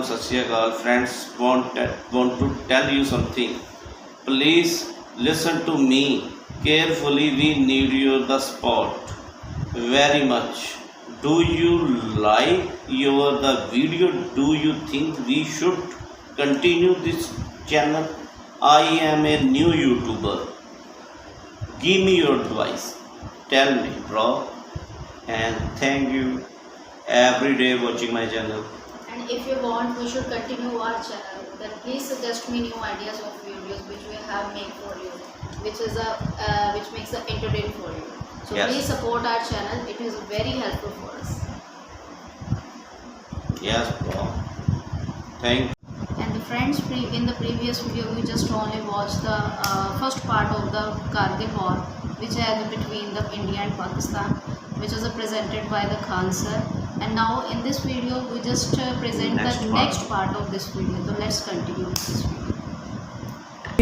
Sat Shri Akal. Friends, want to tell you something. Please listen to me carefully. We need the support very much. Do you like the video? Do you think we should continue this channel? I am a new YouTuber. Give me your advice. Tell me, bro. And thank you every day watching my channel. And if you want we should continue our channel, then please suggest me new ideas of videos which we have made for you, which makes it entertaining for you. So yes, please support our channel. It is very helpful for us. Yes, bro. Thank you. And the friends, in the previous video we just only watched the first part of the Kargil war, which had between the India and Pakistan, which was presented by the Khan sir. And now in this video we just present the next part of this video. So let's continue with this video.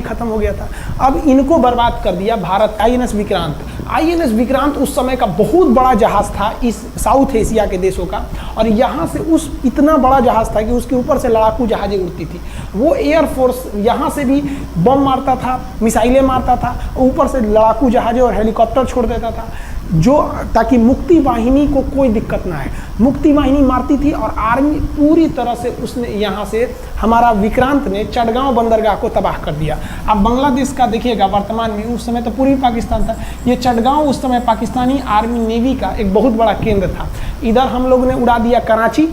खत्म हो गया था। अब इनको बर्बाद कर दिया Bharat. INS Vikrant, INS Vikrant उस समय का बहुत बड़ा जहाज था इस साउथ एशिया के देशों का, और यहाँ से उस इतना बड़ा जहाज था कि उसके ऊपर से लड़ाकू जहाजें उड़ती थी। वो एयरफोर्स यहाँ से भी बम मारता था, मिसाइलें मारता था, ऊपर से लड़ाकू जहाजें और हेलीकॉप्टर छोड़ देता था, जो ताकि मुक्ति वाहिनी को कोई दिक्कत ना है। मुक्ति वाहिनी मारती थी और आर्मी पूरी तरह से उसने यहाँ से हमारा विक्रांत ने चटगांव बंदरगाह को तबाह कर दिया। अब बांग्लादेश का देखिएगा वर्तमान में, उस समय तो पूरी पाकिस्तान था, ये चटगांव उस समय पाकिस्तानी आर्मी नेवी का एक बहुत बड़ा केंद्र था। इधर हम लोग ने उड़ा दिया कराची,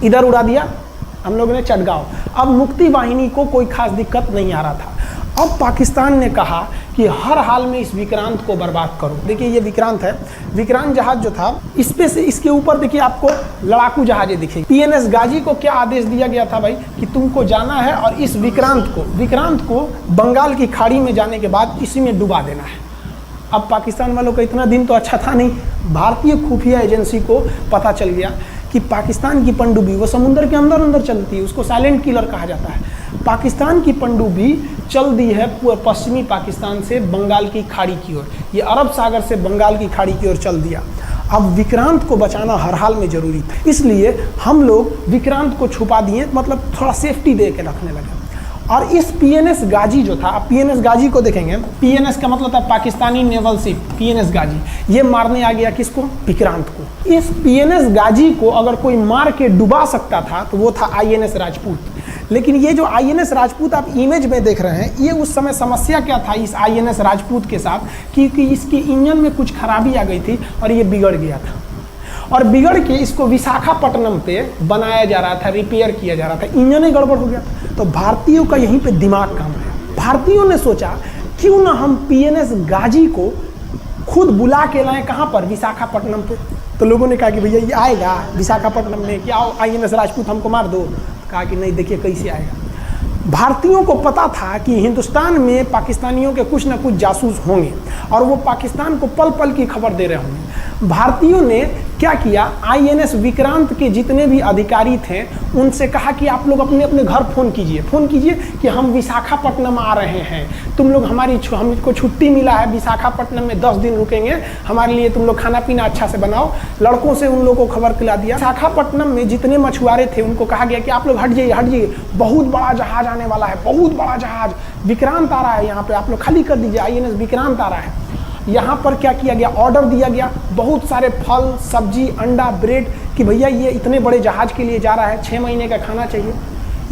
इधर उड़ा दिया हम लोग ने चटगांव। अब मुक्ति वाहिनी को कोई खास दिक्कत नहीं आ रहा था। अब पाकिस्तान ने कहा कि हर हाल में इस विक्रांत को बर्बाद करो। देखिए ये विक्रांत है, विक्रांत जहाज जो था इस पे से इसके ऊपर देखिए आपको लड़ाकू जहाजें दिखेगी। पीएनएस गाजी को क्या आदेश दिया गया था भाई कि तुमको जाना है और इस विक्रांत को बंगाल की खाड़ी में जाने के बाद इसी में डुबा देना है। अब पाकिस्तान वालों का इतना दिन तो अच्छा था नहीं, भारतीय खुफिया एजेंसी को पता चल गया कि पाकिस्तान की पनडुब्बी वो समुद्र के अंदर अंदर चलती है, उसको साइलेंट किलर कहा जाता है। पाकिस्तान की पनडुब्बी चल दी है पश्चिमी पाकिस्तान से बंगाल की खाड़ी की ओर, ये अरब सागर से बंगाल की खाड़ी की ओर चल दिया। अब विक्रांत को बचाना हर हाल में ज़रूरी था, इसलिए हम लोग विक्रांत को छुपा दिए, मतलब थोड़ा सेफ्टी दे के रखने लगे। और इस पीएनएस गाजी जो था, आप पीएनएस गाजी को देखेंगे, पीएनएस का मतलब था पाकिस्तानी नेवल शिप, पीएनएस गाजी, ये मारने आ गया किसको? विक्रांत को। इस पीएनएस गाजी को अगर कोई मार के डुबा सकता था तो वो था आईएनएस राजपूत। लेकिन ये जो आईएनएस राजपूत आप इमेज में देख रहे हैं, ये उस समय समस्या क्या था इस आईएनएस राजपूत के साथ, क्योंकि इसकी इंजन में कुछ खराबी आ गई थी और ये बिगड़ गया था, और बिगड़ के इसको विशाखापट्टनम पे बनाया जा रहा था, रिपेयर किया जा रहा था, इंजन ही गड़बड़ हो गया। तो भारतीयों का यहीं पे दिमाग काम है। भारतीयों ने सोचा क्यों ना हम पीएनएस गाजी को खुद बुला के लाएं, कहाँ पर? विशाखापट्टनम पे। तो लोगों ने कहा कि भैया ये आएगा विशाखापट्टनम में, क्या आओ आईएनएस राजपूत हमको मार दो। कहा कि नहीं, देखिए कैसे आएगा। भारतीयों को पता था कि हिंदुस्तान में पाकिस्तानियों के कुछ ना कुछ जासूस होंगे और वो पाकिस्तान को पल पल की खबर दे रहे होंगे। भारतीयों ने क्या किया, आईएनएस विक्रांत के जितने भी अधिकारी थे उनसे कहा कि आप लोग अपने अपने घर फ़ोन कीजिए कि हम विशाखापट्टनम आ रहे हैं, तुम लोग हमको छुट्टी मिला है, विशाखापट्टनम में 10 दिन रुकेंगे, हमारे लिए तुम लोग खाना पीना अच्छा से बनाओ। लड़कों से उन लोगों को खबर खिला दिया। विशाखापट्टनम में जितने मछुआरे थे उनको कहा गया कि आप लोग हट जाइए, बहुत बड़ा जहाज आने वाला है, बहुत बड़ा जहाज विक्रांत आ रहा है, यहाँ पे आप लोग खाली कर दीजिए, आईएनएस विक्रांत आ रहा है। यहाँ पर क्या किया गया, ऑर्डर दिया गया, बहुत सारे फल सब्जी अंडा ब्रेड, कि भैया ये इतने बड़े जहाज के लिए जा रहा है, 6 महीने का खाना चाहिए।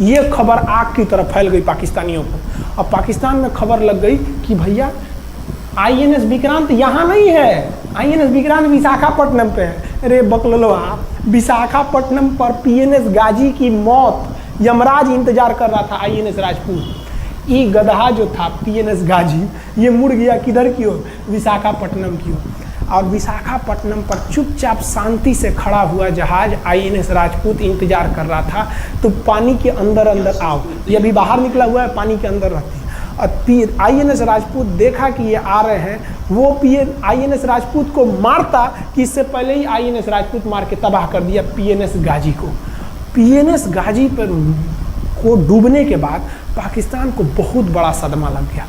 ये खबर आग की तरफ फैल गई पाकिस्तानियों को। अब पाकिस्तान में खबर लग गई कि भैया आईएनएस विक्रांत यहाँ नहीं है, आईएनएस विक्रांत विशाखापट्टनम पे है। अरे बकलोलवा, विशाखापट्टनम पर पीएनएस गाजी की मौत यमराज इंतजार कर रहा था आईएनएस राजपूत। ये गधा जो था पीएनएस गाजी, ये मुड़ गया किधर की ओर? विशाखापट्टनम की ओर। और विशाखापट्टनम पर चुपचाप शांति से खड़ा हुआ जहाज आईएनएस राजपूत इंतजार कर रहा था। तो पानी के अंदर अंदर आओ, ये अभी बाहर निकला हुआ है, पानी के अंदर रहती है। और आईएनएस राजपूत देखा कि ये आ रहे हैं, वो आईएनएस राजपूत को मारता कि इससे पहले ही आईएनएस राजपूत मार के तबाह कर दिया पीएनएस गाजी को। पीएनएस गाजी पर को डूबने के बाद पाकिस्तान को बहुत बड़ा सदमा लग गया।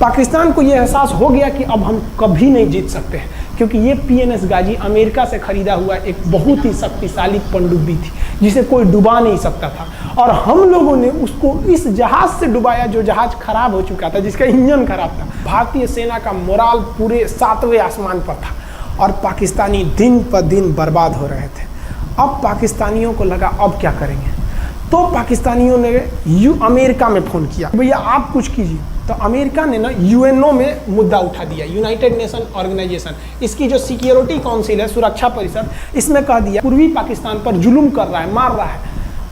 पाकिस्तान को ये एहसास हो गया कि अब हम कभी नहीं जीत सकते हैं, क्योंकि ये पीएनएस गाजी अमेरिका से खरीदा हुआ एक बहुत ही शक्तिशाली पनडुब्बी थी। जिसे कोई डुबा नहीं सकता था, और हम लोगों ने उसको इस जहाज से डुबाया जो जहाज खराब हो चुका था, जिसका इंजन खराब था। भारतीय सेना का मोराल पूरे 7वें आसमान पर था और पाकिस्तानी दिन पर दिन बर्बाद हो रहे थे। अब पाकिस्तानियों को लगा अब क्या करेंगे, तो पाकिस्तानियों ने अमेरिका में फ़ोन किया, भैया आप कुछ कीजिए। तो अमेरिका ने ना यूएनओ में मुद्दा उठा दिया, यूनाइटेड नेशन ऑर्गेनाइजेशन, इसकी जो सिक्योरिटी काउंसिल है, सुरक्षा परिषद, इसमें कह दिया पूर्वी पाकिस्तान पर जुल्म कर रहा है, मार रहा है।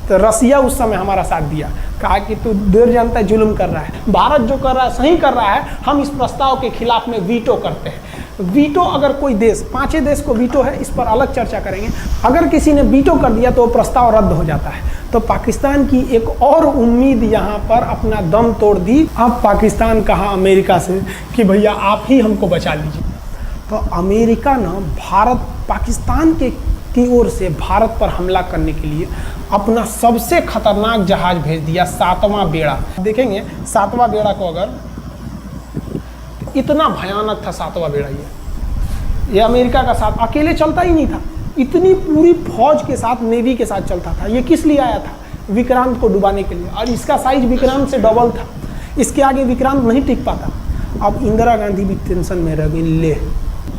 तो रसिया उस समय हमारा साथ दिया, कहा कि तू देर जानता है जुल्म कर रहा है, भारत जो कर रहा है सही कर रहा है, हम इस प्रस्ताव के खिलाफ में वीटो करते हैं। वीटो अगर कोई देश, 5 देश को वीटो है, इस पर अलग चर्चा करेंगे, अगर किसी ने वीटो कर दिया तो वो प्रस्ताव रद्द हो जाता है। तो पाकिस्तान की एक और उम्मीद यहाँ पर अपना दम तोड़ दी। अब पाकिस्तान कहा अमेरिका से कि भैया आप ही हमको बचा लीजिए। तो अमेरिका ना पाकिस्तान की ओर से भारत पर हमला करने के लिए अपना सबसे खतरनाक जहाज भेज दिया, 7वां बेड़ा। देखेंगे 7वां बेड़ा को, अगर इतना भयानक था 7वां बेड़ा, ये अमेरिका का साथ अकेले चलता ही नहीं था, इतनी पूरी फौज के साथ, नेवी के साथ चलता था। ये किस लिए आया था? विक्रांत को डुबाने के लिए, और इसका साइज विक्रांत से डबल था, इसके आगे विक्रांत नहीं टिक पाता। अब इंदिरा गांधी भी टेंशन में रह गई। ले,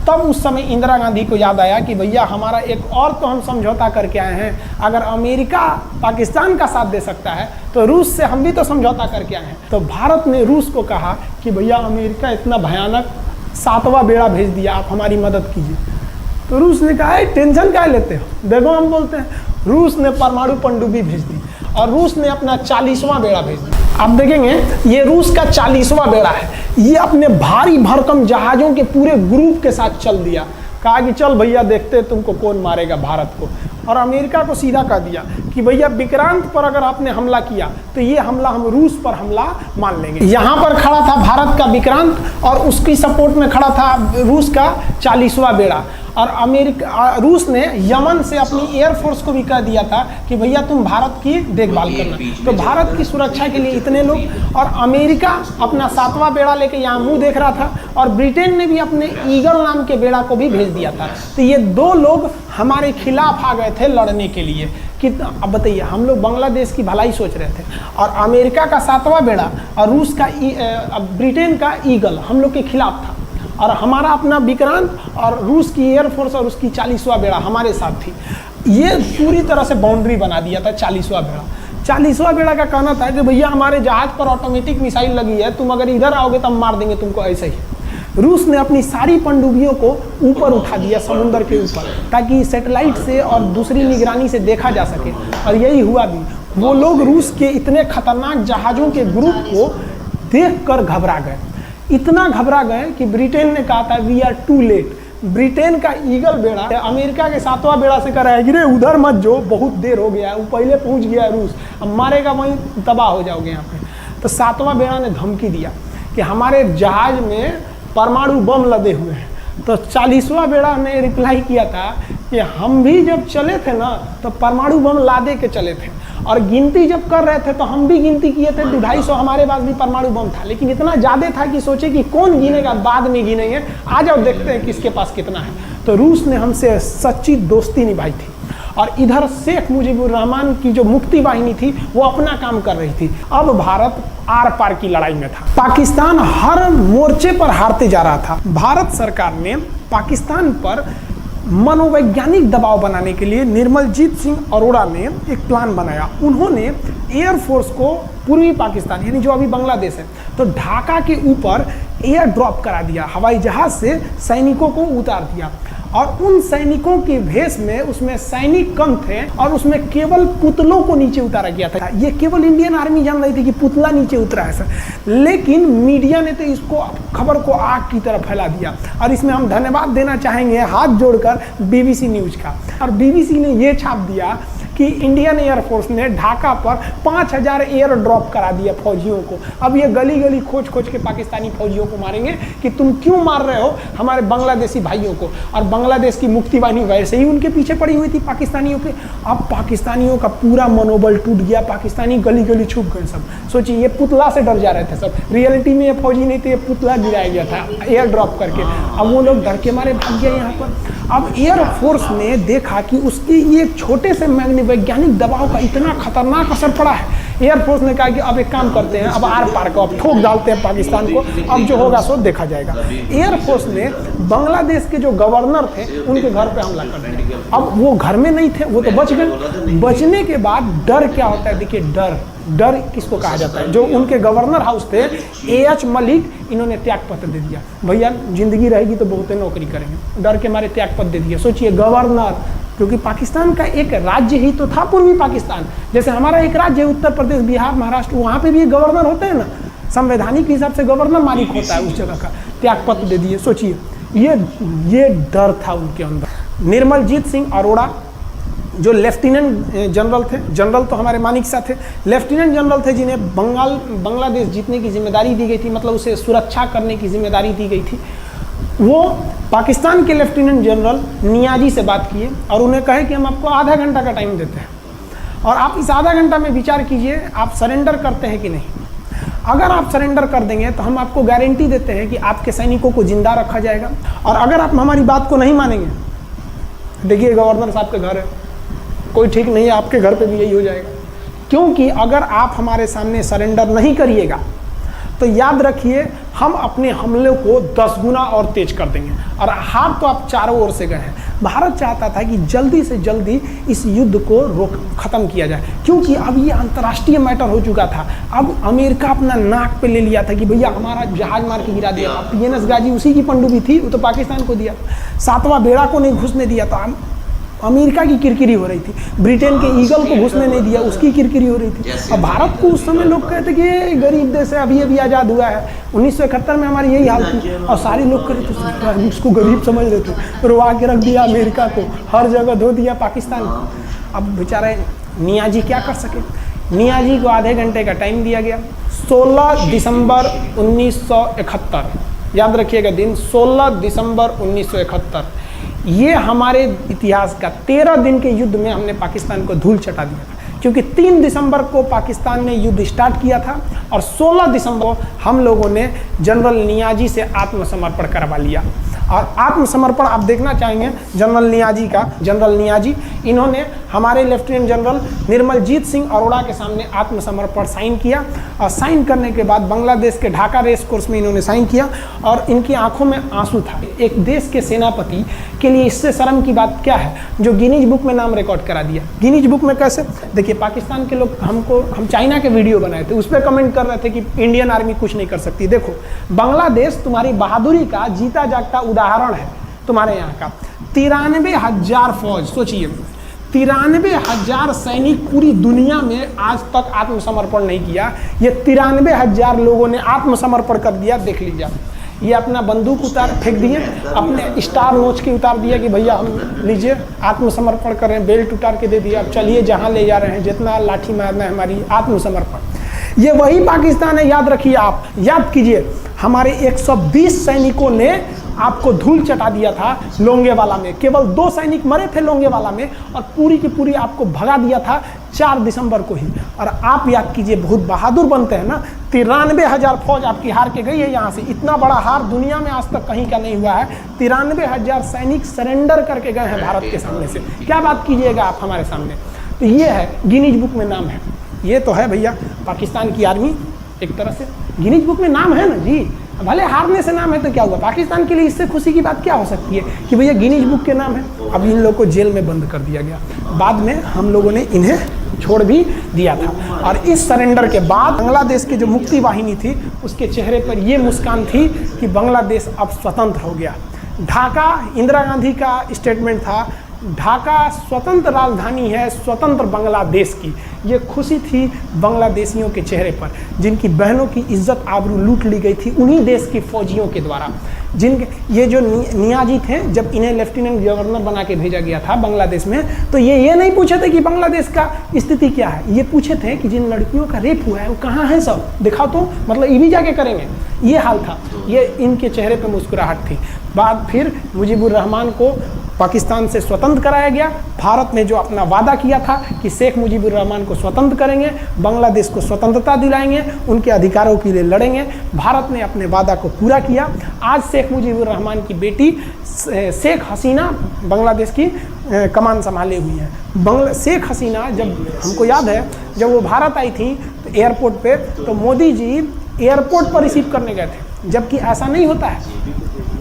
तब उस समय इंदिरा गांधी को याद आया कि भैया हमारा एक और तो हम समझौता करके आए हैं, अगर अमेरिका पाकिस्तान का साथ दे सकता है तो रूस से हम भी तो समझौता करके आए हैं। तो भारत ने रूस को कहा कि भैया अमेरिका इतना भयानक 7वां बेड़ा भेज दिया, आप हमारी मदद कीजिए। तो रूस ने कहा टेंशन क्या लेते हो, देखो हम बोलते हैं। रूस ने परमाणु पनडुब्बी भेज दी और रूस ने अपना 40वां बेड़ा भेज दिया। आप देखेंगे ये रूस का 40वां बेड़ा है, ये अपने भारी भरकम जहाज़ों के पूरे ग्रुप के साथ चल दिया, कहा कि चल भैया देखते तुमको कौन मारेगा भारत को। और अमेरिका को सीधा कह दिया कि भैया विक्रांत पर अगर आपने हमला किया तो ये हमला हम रूस पर हमला मान लेंगे। यहाँ पर खड़ा था भारत का विक्रांत और उसकी सपोर्ट में खड़ा था रूस का 40वां बेड़ा। और रूस ने यमन से अपनी एयरफोर्स को भी कह दिया था कि भैया तुम भारत की देखभाल करना। तो भारत की सुरक्षा के लिए इतने लोग, और अमेरिका अपना 7वां बेड़ा लेके यहाँ मुंह देख रहा था, और ब्रिटेन ने भी अपने ईगल नाम के बेड़ा को भी भेज दिया था। तो ये 2 लोग हमारे खिलाफ आ गए थे लड़ने के लिए। कितना, अब बताइए, हम लोग बांग्लादेश की भलाई सोच रहे थे, और अमेरिका का 7वां बेड़ा और रूस का ब्रिटेन का ईगल हम लोग के खिलाफ था, और हमारा अपना विक्रांत और रूस की एयरफोर्स और उसकी 40वां बेड़ा हमारे साथ थी। ये पूरी तरह से बाउंड्री बना दिया था 40वां बेड़ा। 40वां बेड़ा का कहना था कि भैया हमारे जहाज पर ऑटोमेटिक मिसाइल लगी है, तुम अगर इधर आओगे तो हम मार देंगे तुमको ऐसे ही। रूस ने अपनी सारी पनडुब्बियों को ऊपर उठा दिया समुद्र के ऊपर, ताकि सैटेलाइट से और दूसरी निगरानी से देखा जा सके, और यही हुआ भी। वो लोग रूस के इतने खतरनाक जहाज़ों के ग्रुप को देख कर घबरा गए, इतना घबरा गए कि ब्रिटेन ने कहा था we are too late. Britain का ईगल बेड़ा अमेरिका के 7वां बेड़ा से कह रहा है कि रे उधर मत जो, बहुत देर हो गया है, वो पहले पहुंच गया है रूस, अब मारेगा वहीं तबाह हो जाओगे यहाँ पे। तो 7वां बेड़ा ने धमकी दिया कि हमारे जहाज में परमाणु बम लदे हुए हैं। तो 40वां बेड़ा ने रिप्लाई किया था कि हम भी जब चले थे ना तो परमाणु बम लादे के चले थे, और गिनती जब कर रहे थे तो हम भी गिनती किए थे 250 हमारे पास भी परमाणु बम था, लेकिन इतना ज़्यादा था कि सोचे कि कौन गिनेगा, बाद में गिनेंगे, आ जाओ देखते हैं किसके पास कितना है। तो रूस ने हमसे सच्ची दोस्ती निभाई थी, और इधर शेख मुजीबुर रहमान की जो मुक्ति वाहिनी थी वो अपना काम कर रही थी। अब भारत आर पार की लड़ाई में था, पाकिस्तान हर मोर्चे पर हारते जा रहा था। भारत सरकार ने पाकिस्तान पर मनोवैज्ञानिक दबाव बनाने के लिए निर्मलजीत सिंह अरोड़ा ने एक प्लान बनाया। उन्होंने एयरफोर्स को पूर्वी पाकिस्तान यानी जो अभी बांग्लादेश है, तो ढाका के ऊपर एयर ड्रॉप करा दिया, हवाई जहाज से सैनिकों को उतार दिया, और उन सैनिकों के भेष में उसमें सैनिक कम थे, और उसमें केवल पुतलों को नीचे उतारा गया था। ये केवल इंडियन आर्मी जान रही थी कि पुतला नीचे उतरा है सर, लेकिन मीडिया ने तो इसको खबर को आग की तरह फैला दिया। और इसमें हम धन्यवाद देना चाहेंगे हाथ जोड़कर BBC न्यूज का। और BBC ने ये छाप दिया कि इंडियन एयरफोर्स ने ढाका पर 5000 एयर ड्रॉप करा दिया फौजियों को। अब ये गली गली खोज खोज के पाकिस्तानी फौजियों को मारेंगे कि तुम क्यों मार रहे हो हमारे बांग्लादेशी भाइयों को। और बांग्लादेश की मुक्ति वाहिनी वैसे ही उनके पीछे पड़ी हुई थी पाकिस्तानियों के। अब पाकिस्तानियों का पूरा मनोबल टूट गया, पाकिस्तानी गली गली छुप गए सब। सोचिए, ये पुतला से डर जा रहे थे सब, रियलिटी में ये फौजी नहीं थे, ये पुतला गिराया गया था एयर ड्रॉप करके। अब वो लोग डर के मारे भाग गए यहाँ पर। अब एयरफोर्स ने देखा कि उसकी ये छोटे से मैग्नीफिक वैज्ञानिक दबाव का इतना खतरनाक असर पड़ा है, एयरफोर्स ने कहा कि अब एक काम करते हैं, अब आर पार को अब ठोक डालते हैं पाकिस्तान को, अब जो होगा सो देखा जाएगा। एयरफोर्स ने बांग्लादेश के जो गवर्नर थे उनके घर पे हमला कर दिया। अब वो घर में नहीं थे, वो तो बच गए। बचने के बाद डर क्या होता है, देखिए डर किसको कहा जाता है। जो उनके गवर्नर हाउस थे AH मलिक, इन्होंने त्याग पत्र दे दिया, भैया जिंदगी रहेगी तो बहुत नौकरी करेंगे, डर के मारे त्याग पत्र दे दिया। सोचिए गवर्नर, क्योंकि पाकिस्तान का एक राज्य ही तो था पूर्वी पाकिस्तान, जैसे हमारा एक राज्य है उत्तर प्रदेश, बिहार, महाराष्ट्र, वहाँ पे भी गवर्नर होते हैं ना, संवैधानिक हिसाब से गवर्नर मालिक होता है उस जगह का। त्याग पत्र दे दिए। सोचिए ये डर था उनके अंदर। निर्मलजीत सिंह अरोड़ा जो लेफ्टिनेंट जनरल थे, जनरल तो हमारे मानिक शाह थे, लेफ्टिनेंट जनरल थे जिन्हें बांग्लादेश जीतने की जिम्मेदारी दी गई थी, मतलब उसे सुरक्षा करने की जिम्मेदारी दी गई थी। वो पाकिस्तान के लेफ्टिनेंट जनरल नियाजी से बात किए और उन्हें कहे कि हम आपको आधा घंटा का टाइम देते हैं और आप इस आधा घंटा में विचार कीजिए आप सरेंडर करते हैं कि नहीं। अगर आप सरेंडर कर देंगे तो हम आपको गारंटी देते हैं कि आपके सैनिकों को जिंदा रखा जाएगा, और अगर आप हमारी बात को नहीं मानेंगे, देखिए गवर्नर साहब के घर है, कोई ठीक नहीं है, आपके घर पे भी यही हो जाएगा। क्योंकि अगर आप हमारे सामने सरेंडर नहीं करिएगा तो याद रखिए हम अपने हमले को 10 गुना और तेज कर देंगे। और हार तो आप चारों ओर से गए हैं। भारत चाहता था कि जल्दी से जल्दी इस युद्ध को ख़त्म किया जाए, क्योंकि अब ये अंतर्राष्ट्रीय मैटर हो चुका था। अब अमेरिका अपना नाक पे ले लिया था कि भैया हमारा जहाज मार के गिरा दिया। PNS गाजी उसी की पनडुब्बी थी, वो तो पाकिस्तान को दिया। 7वां बेड़ा को नहीं घुसने दिया, तो अमेरिका की किरकिरी हो रही थी। ब्रिटेन के ईगल को घुसने नहीं दिया, उसकी किरकिरी हो रही थी। और भारत को उस समय लोग कहते कि ये गरीब देश है, अभी आज़ाद हुआ है। 1971 में हमारी यही हाल थी और सारे लोग कहते थे उसको गरीब समझ लेते, रोवा के रख दिया अमेरिका को, हर जगह धो दिया पाकिस्तान को। अब बेचारे नियाजी क्या कर सके। नियाजी को आधे घंटे का टाइम दिया गया। 16 दिसंबर 1971, याद रखिएगा दिन, 16 दिसंबर 1971। ये हमारे इतिहास का 13 दिन के युद्ध में हमने पाकिस्तान को धूल चटा दिया था, क्योंकि 3 दिसंबर को पाकिस्तान ने युद्ध स्टार्ट किया था और 16 दिसंबर को हम लोगों ने जनरल नियाजी से आत्मसमर्पण करवा लिया। और आत्मसमर्पण आप देखना चाहेंगे जनरल नियाजी का। जनरल नियाजी इन्होंने हमारे लेफ्टिनेंट जनरल निर्मलजीत सिंह अरोड़ा के सामने आत्मसमर्पण साइन किया, और साइन करने के बाद बांग्लादेश के ढाका रेस कोर्स में इन्होंने साइन किया और इनकी आंखों में आंसू था। एक देश के सेनापति के लिए इससे शर्म की बात क्या है, जो गिनीज बुक में नाम रिकॉर्ड करा दिया। गिनीज बुक में कैसे, देखिए पाकिस्तान के लोग हम चाइना के वीडियो बनाए थे, उस पर कमेंट कर रहे थे कि इंडियन आर्मी कुछ नहीं कर सकती। देखो बांग्लादेश तुम्हारी बहादुरी का जीता जागता उदाहरण है। तुम्हारे यहाँ का 93,000 फौज, सोचिए 93,000 सैनिक पूरी दुनिया में आज तक आत्मसमर्पण नहीं किया। ये 93,000 लोगों ने आत्मसमर्पण कर दिया। देख लीजिए, ये अपना बंदूक फेंक दिए, अपने स्टार नोच के उतार दिया कि भैया हम लीजिए आत्मसमर्पण कर रहे हैं, बेल्ट उतार के दे दिया, अब चलिए जहाँ ले जा रहे हैं, जितना लाठी मारना है हमारी, आत्मसमर्पण। ये वही पाकिस्तान है, याद रखिए। आप याद कीजिए, हमारे 120 सैनिकों ने आपको धूल चटा दिया था लोंगेवाला में। केवल 2 सैनिक मरे थे लोंगेवाला में, और पूरी की पूरी आपको भगा दिया था 4 दिसंबर को ही। और आप याद कीजिए, बहुत बहादुर बनते हैं ना, 93,000 फौज आपकी हार के गई है यहाँ से। इतना बड़ा हार दुनिया में आज तक कहीं का नहीं हुआ है। 93,000 सैनिक सरेंडर करके गए हैं भारत के सामने से। क्या बात कीजिएगा आप हमारे सामने। तो ये है, गिनीज बुक में नाम है। ये तो है भैया पाकिस्तान की आर्मी, एक तरह से गिनीज बुक में नाम है ना जी। भले हारने से नाम है तो क्या हुआ, पाकिस्तान के लिए इससे खुशी की बात क्या हो सकती है कि भैया गिनीज बुक के नाम है। अब इन लोगों को जेल में बंद कर दिया गया, बाद में हम लोगों ने इन्हें छोड़ भी दिया था। और इस सरेंडर के बाद बांग्लादेश की जो मुक्ति वाहिनी थी, उसके चेहरे पर ये मुस्कान थी कि बांग्लादेश अब स्वतंत्र हो गया। ढाका इंदिरा गांधी का स्टेटमेंट था, ढाका स्वतंत्र राजधानी है स्वतंत्र बांग्लादेश की। ये खुशी थी बांग्लादेशियों के चेहरे पर, जिनकी बहनों की इज्जत आबरू लूट ली गई थी उन्हीं देश के फौजियों के द्वारा। जिनके ये जो नियाजी थे, जब इन्हें लेफ्टिनेंट गवर्नर बना के भेजा गया था बांग्लादेश में, तो ये नहीं पूछे थे कि बांग्लादेश का स्थिति क्या है। ये पूछे थे कि जिन लड़कियों का रेप हुआ है वो कहाँ है, सब दिखाओ तो, मतलब ये भी जाके करेंगे। ये हाल था। ये इनके चेहरे पर मुस्कुराहट थी। बाद फिर मुजीबुर रहमान को पाकिस्तान से स्वतंत्र कराया गया। भारत ने जो अपना वादा किया था कि शेख मुजीबुर रहमान को स्वतंत्र करेंगे, बांग्लादेश को स्वतंत्रता दिलाएंगे, उनके अधिकारों के लिए लड़ेंगे, भारत ने अपने वादा को पूरा किया। आज शेख मुजीबुर रहमान की बेटी शेख हसीना बांग्लादेश की कमान संभाले हुई हैं। शेख हसीना, जब हमको याद है जब वो भारत आई थी तो एयरपोर्ट पे, तो मोदी जी एयरपोर्ट पर रिसीव करने गए थे, जबकि ऐसा नहीं होता है।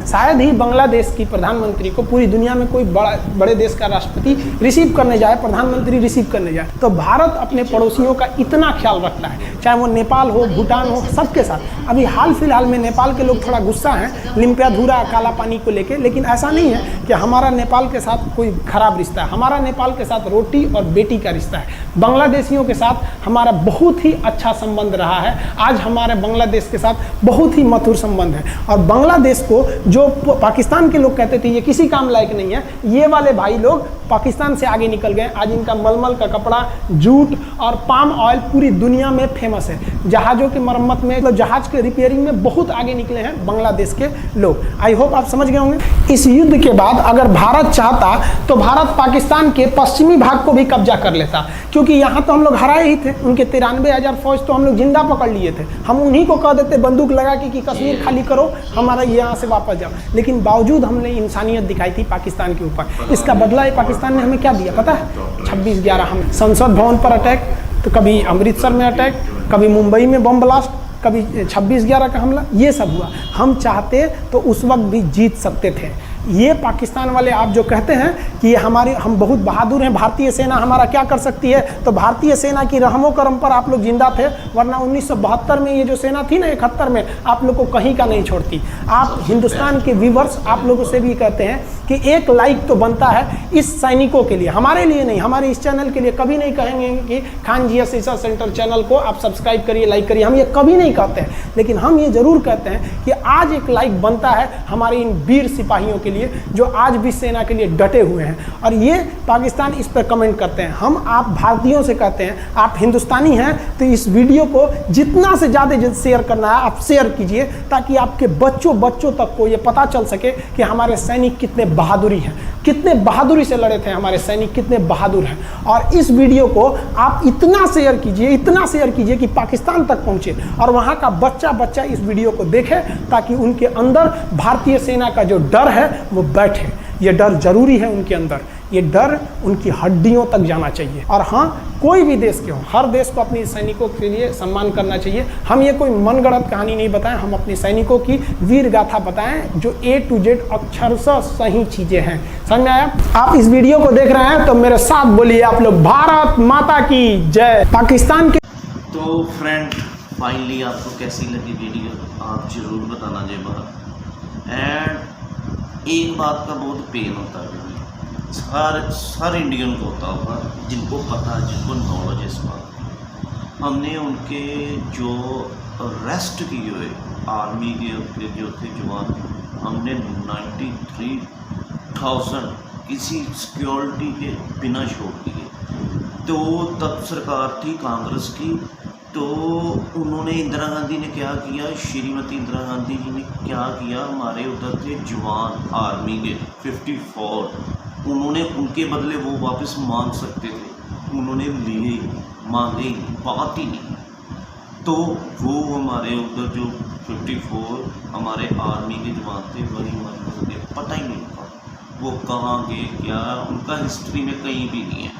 शायद ही बांग्लादेश की प्रधानमंत्री को पूरी दुनिया में कोई बड़े देश का राष्ट्रपति रिसीव करने जाए, प्रधानमंत्री रिसीव करने जाए। तो भारत अपने पड़ोसियों का इतना ख्याल रखता है, चाहे वो नेपाल हो, भूटान हो, सबके साथ। अभी हाल फिलहाल में नेपाल के लोग थोड़ा गुस्सा हैं लिम्पियाधुरा काला पानी को लेके, लेकिन ऐसा नहीं है कि हमारा नेपाल के साथ कोई खराब रिश्ता है। हमारा नेपाल के साथ रोटी और बेटी का रिश्ता है। बांग्लादेशियों के साथ हमारा बहुत ही अच्छा संबंध रहा है। आज हमारे बांग्लादेश के साथ बहुत ही मधुर संबंध है। और बांग्लादेश को जो पाकिस्तान के लोग कहते थे ये किसी काम लायक नहीं है, ये वाले भाई लोग पाकिस्तान से आगे निकल गए। आज इनका मलमल का कपड़ा, जूट और पाम ऑयल पूरी दुनिया में फेमस है। जहाज़ों की मरम्मत में, मतलब जहाज़ के रिपेयरिंग में बहुत आगे निकले हैं बांग्लादेश के लोग। आई होप आप समझ गए होंगे। इस युद्ध के बाद अगर भारत चाहता तो भारत पाकिस्तान के पश्चिमी भाग को भी कब्जा कर लेता, क्योंकि यहाँ तो हम लोग हराए ही थे। उनके 93,000 फौज तो हम लोग जिंदा पकड़ लिए थे। हम उन्हीं को कह देते बंदूक लगा के कि कश्मीर खाली करो, हमारा यहाँ से वापस जाओ। लेकिन बावजूद हमने इंसानियत दिखाई थी पाकिस्तान के ऊपर। इसका बदला ये पाकिस्तान ने हमें क्या दिया पता है? 26/11 हम संसद भवन पर अटैक, तो कभी अमृतसर में अटैक, कभी मुंबई में बम ब्लास्ट, कभी 26/11 का हमला, ये सब हुआ। हम चाहते तो उस वक्त भी जीत सकते थे। ये पाकिस्तान वाले आप जो कहते हैं कि हम बहुत बहादुर हैं, भारतीय सेना हमारा क्या कर सकती है, तो भारतीय सेना की रहमो करम पर आप लोग जिंदा थे, वरना 1972 में ये जो सेना थी ना 71 में, आप लोग को कहीं का नहीं छोड़ती। आप हिंदुस्तान के व्यूवर्स आप लोगों से भी कहते हैं कि एक लाइक तो बनता है इस सैनिकों के लिए, हमारे लिए नहीं, हमारे इस चैनल के लिए। कभी नहीं कहेंगे कि खान जी रिसर्च सेंटर चैनल को आप सब्सक्राइब करिए, लाइक करिए, हम ये कभी नहीं कहते हैं। लेकिन हम ये जरूर कहते हैं कि आज एक लाइक बनता है हमारे इन वीर सिपाहियों के लिए जो आज भी सेना के लिए डटे हुए हैं। और ये पाकिस्तान इस पर कमेंट करते हैं। हम आप भारतीयों से कहते हैं, आप हिंदुस्तानी हैं तो इस वीडियो को जितना से ज़्यादा शेयर करना है आप शेयर कीजिए, ताकि आपके बच्चों तक को ये पता चल सके कि हमारे सैनिक कितने बहादुरी हैं, कितने बहादुरी से लड़े थे हमारे सैनिक, कितने बहादुर हैं। और इस वीडियो को आप इतना शेयर कीजिए कि पाकिस्तान तक पहुँचे और वहाँ का बच्चा इस वीडियो को देखे, ताकि उनके अंदर भारतीय सेना का जो डर है वो बैठे। ये डर जरूरी है उनके अंदर, ये डर उनकी हड्डियों तक जाना चाहिए। और हाँ, कोई भी देश के हो, हर देश को अपने सैनिकों के लिए सम्मान करना चाहिए। हम ये कोई मनगढ़ंत कहानी नहीं बताएं, हम अपने सैनिकों की वीर गाथा बताएं जो A to Z अक्षरशः सही चीज़ें हैं। समझ में आया? आप इस वीडियो को देख रहे हैं तो मेरे साथ बोलिए आप लोग, भारत माता की जय। पाकिस्तान के तो फ्रेंड, फाइनली आपको कैसी लगी वीडियो आप जरूर बताना जय भारत। एंड एक बात का बहुत पेन होता है, हर इंडियन को होता होगा, जिनको पता है, जिनको नॉलेज है इस बात। हमने उनके जो रेस्ट किए हुए आर्मी के जो थे जवान, हमने 93,000 किसी सिक्योरिटी के बिना छोड़ दिए। तो तब सरकार थी कांग्रेस की, तो उन्होंने इंदिरा गांधी ने क्या किया, श्रीमती इंदिरा गांधी जी ने क्या किया, हमारे उधर थे जवान आर्मी के 54, उन्होंने उनके बदले वो वापस मांग सकते थे, उन्होंने लिए, मांगे, बात ही नहीं। तो वो हमारे उधर जो 54 हमारे आर्मी के जवान थे वही मर गए, पता ही नहीं था वो कहाँ गए, क्या, उनका हिस्ट्री में कहीं भी नहीं है।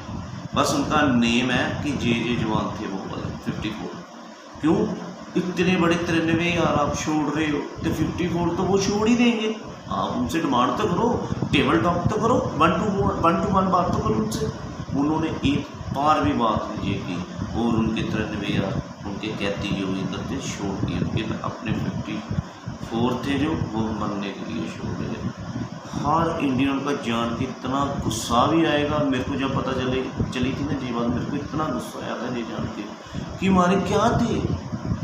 बस उनका नेम है कि जे जवान थे वो वाले 54। क्यों इतने बड़े 93 यार आप छोड़ रहे हो, तो 54 तो वो छोड़ ही देंगे। आप उनसे डिमांड तो करो, टेबल टॉक तो करो, 1 to 1 बात तो करो उनसे। उन्होंने एक बार भी बात नहीं की और उनके 93 यार उनके कहती जो इधर थे छोड़ दिए, उनके अपने 54 थे जो वो मरने के लिए छोड़ दिए। हर इंडियन का जान के इतना गुस्सा भी आएगा। मेरे को जब पता चली थी ना जी बात, मेरे को इतना गुस्सा आया था ये जान के कि हमारे क्या थे,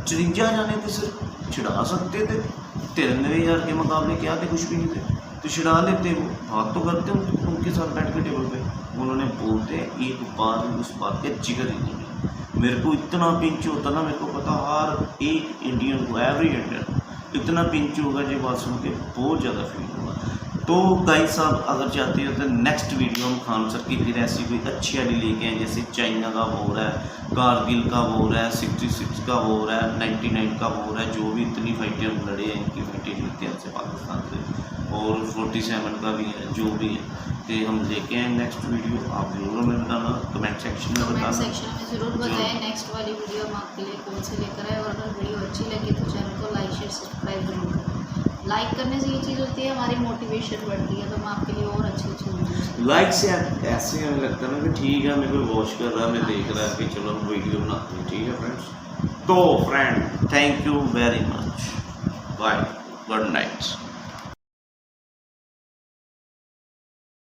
53 जाने थे, सिर्फ छिड़ा सकते थे। 93,000 के मुकाबले क्या थे, कुछ भी नहीं थे, तो छिड़ा लेते, वो बात तो करते उनके साथ बैठ के टेबल पे। उन्होंने बोलते एक बार उस बात के जिक्र ही नहीं। मेरे को इतना पिंच होता ना, मेरे को पता हर एक इंडियन को, एवरी इंडियन इतना पिंच होगा जो बात सुन के बहुत ज़्यादा फील होगा। तो गाइस साहब अगर चाहते हो तो नेक्स्ट वीडियो हम खान सर की फिर ऐसी कोई अच्छी वाली लेके आए, जैसे चाइना का वॉर है, कारगिल का वॉर है, 66 का वॉर है, 99 का वॉर है, जो भी इतनी फाइटें हम लड़े हैं इनकी फाइटें इतिहास से पाकिस्तान से, और 47 का भी है, जो भी है तो हम लेके आए नेक्स्ट वीडियो। आप जरूर हमें बताना, कमेंट सेक्शन में कमेंट बताना। सेक्शन में ज़रूर बताएं नेक्स्ट वाली वीडियो हम आपके लिए कौन सी लेकर आए, और अगर वीडियो अच्छी लगी तो चैनल को लाइक शेयर सब्सक्राइब जरूर करें। लाइक करने से ये चीज़ होती है हमारी मोटिवेशन बढ़ती है, तो हम आपके लिए और अच्छी अच्छी वीडियो लाइक से ऐसे हमें लगता है ना कि ठीक है, मेरे को वॉच कर रहा है, मैं देख रहा है कि चलो हम वीडियो बनाते हैं। ठीक है फ्रेंड्स, तो friend thank you very much, bye, good night.